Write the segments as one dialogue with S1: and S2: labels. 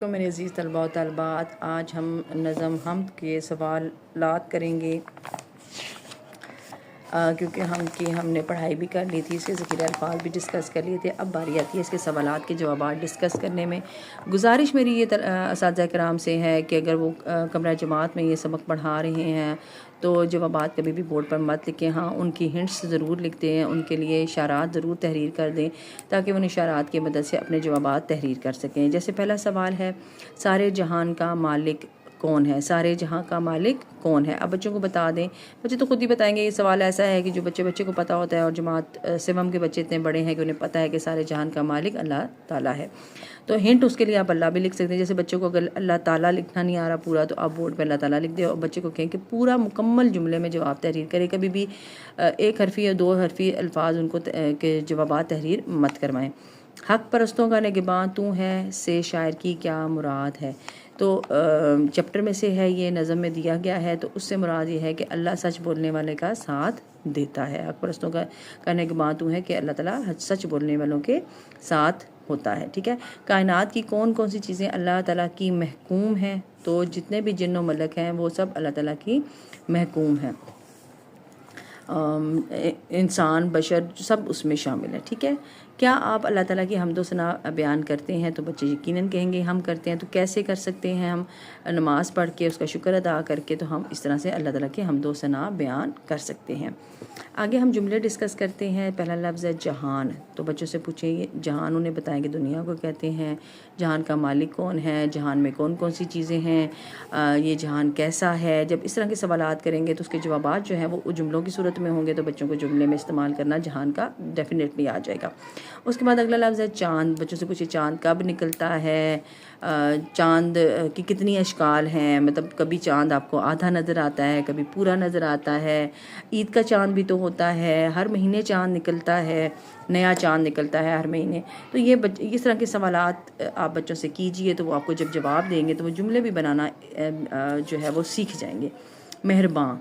S1: تو میرے عزیز طلباء و طالبات، آج ہم نظم حمد کے سوالات کریں گے کیونکہ ہم نے پڑھائی بھی کر لی تھی، اس کے ذخیرہ الفاظ بھی ڈسکس کر لیے تھے۔ اب باری آتی ہے اس کے سوالات کے جوابات ڈسکس کرنے میں۔ گزارش میری یہ اساتذہ کرام سے ہے کہ اگر وہ کمرہ جماعت میں یہ سبق پڑھا رہے ہیں تو جوابات کبھی بھی بورڈ پر مت لکھیں، ہاں ان کی ہنٹس ضرور لکھ دیں، ان کے لیے اشارات ضرور تحریر کر دیں تاکہ ان اشارات کی مدد سے اپنے جوابات تحریر کر سکیں۔ جیسے پہلا سوال ہے، سارے جہان کا مالک کون ہے؟ سارے جہاں کا مالک کون ہے؟ اب بچوں کو بتا دیں، بچے تو خود ہی بتائیں گے۔ یہ سوال ایسا ہے کہ جو بچے کو پتہ ہوتا ہے، اور جماعت سوم کے بچے اتنے بڑے ہیں کہ انہیں پتہ ہے کہ سارے جہان کا مالک اللہ تعالیٰ ہے، تو ہنٹ اس کے لیے آپ اللہ بھی لکھ سکتے ہیں۔ جیسے بچوں کو اگر اللہ تعالیٰ لکھنا نہیں آ رہا پورا، تو آپ بورڈ پہ اللہ تعالیٰ لکھ دیں اور بچے کو کہیں کہ پورا مکمل جملے میں جواب تحریر کرے۔ کبھی بھی ایک حرفی یا دو حرفی الفاظ ان کو کے جوابات تحریر مت کروائیں۔ حق پرستوں کا نگہباں تو ہے سے شاعر کی کیا مراد ہے؟ تو چیپٹر میں سے ہے، یہ نظم میں دیا گیا ہے، تو اس سے مراد یہ ہے کہ اللہ سچ بولنے والے کا ساتھ دیتا ہے۔ حق پرستوں کا نگہباں تو ہے کہ اللہ تعالیٰ سچ بولنے والوں کے ساتھ ہوتا ہے، ٹھیک ہے۔ کائنات کی کون کون سی چیزیں اللہ تعالیٰ کی محکوم ہیں؟ تو جتنے بھی جن و ملک ہیں وہ سب اللہ تعالیٰ کی محکوم ہیں، انسان بشر سب اس میں شامل ہے، ٹھیک ہے۔ کیا آپ اللہ تعالیٰ کی حمد و ثنا بیان کرتے ہیں؟ تو بچے یقیناً کہیں گے ہم کرتے ہیں۔ تو کیسے کر سکتے ہیں؟ ہم نماز پڑھ کے، اس کا شکر ادا کر کے، تو ہم اس طرح سے اللہ تعالیٰ کی حمد و ثنا بیان کر سکتے ہیں۔ آگے ہم جملے ڈسکس کرتے ہیں۔ پہلا لفظ ہے جہان، تو بچوں سے پوچھیں جہان انہیں بتائیں کہ دنیا کو کہتے ہیں۔ جہان کا مالک کون ہے؟ جہان میں کون کون سی چیزیں ہیں؟ یہ جہان کیسا ہے؟ جب اس طرح کے سوالات کریں گے تو اس کے جوابات جو ہیں وہ جملوں کی صورت میں ہوں گے، تو بچوں کو جملے میں استعمال کرنا جہان کا ڈیفینیٹلی آ جائے گا۔ اس کے بعد اگلا لفظ ہے چاند، بچوں سے پوچھیں چاند کب نکلتا ہے؟ چاند کی کتنی اشکال ہیں؟ مطلب کبھی چاند آپ کو آدھا نظر آتا ہے، کبھی پورا نظر آتا ہے۔ عید کا چاند بھی تو ہوتا ہے، ہر مہینے چاند نکلتا ہے، نیا چاند نکلتا ہے ہر مہینے۔ تو یہ اس طرح کے سوالات آپ بچوں سے کیجئے، تو وہ آپ کو جب جواب دیں گے تو وہ جملے بھی بنانا جو ہے وہ سیکھ جائیں گے۔ مہرباں،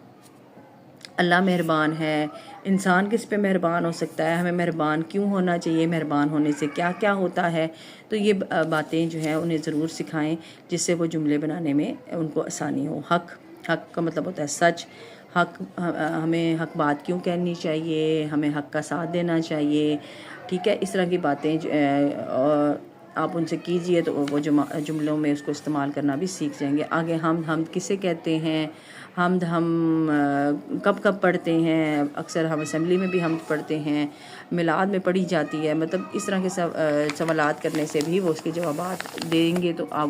S1: اللہ مہربان ہے۔ انسان کس پہ مہربان ہو سکتا ہے؟ ہمیں مہربان کیوں ہونا چاہیے؟ مہربان ہونے سے کیا کیا ہوتا ہے؟ تو یہ باتیں جو ہیں انہیں ضرور سکھائیں جس سے وہ جملے بنانے میں ان کو آسانی ہو۔ حق کا مطلب ہوتا ہے سچ۔ حق، ہمیں حق بات کیوں کہنی چاہیے؟ ہمیں حق کا ساتھ دینا چاہیے، ٹھیک ہے۔ اس طرح کی باتیں آپ ان سے کیجئے تو وہ جملوں میں اس کو استعمال کرنا بھی سیکھ جائیں گے۔ آگے حمد کسے کہتے ہیں؟ حمد ہم کب پڑھتے ہیں؟ اکثر ہم اسمبلی میں بھی حمد پڑھتے ہیں، میلاد میں پڑھی جاتی ہے۔ مطلب اس طرح کے سوالات کرنے سے بھی وہ اس کے جوابات دیں گے، تو آپ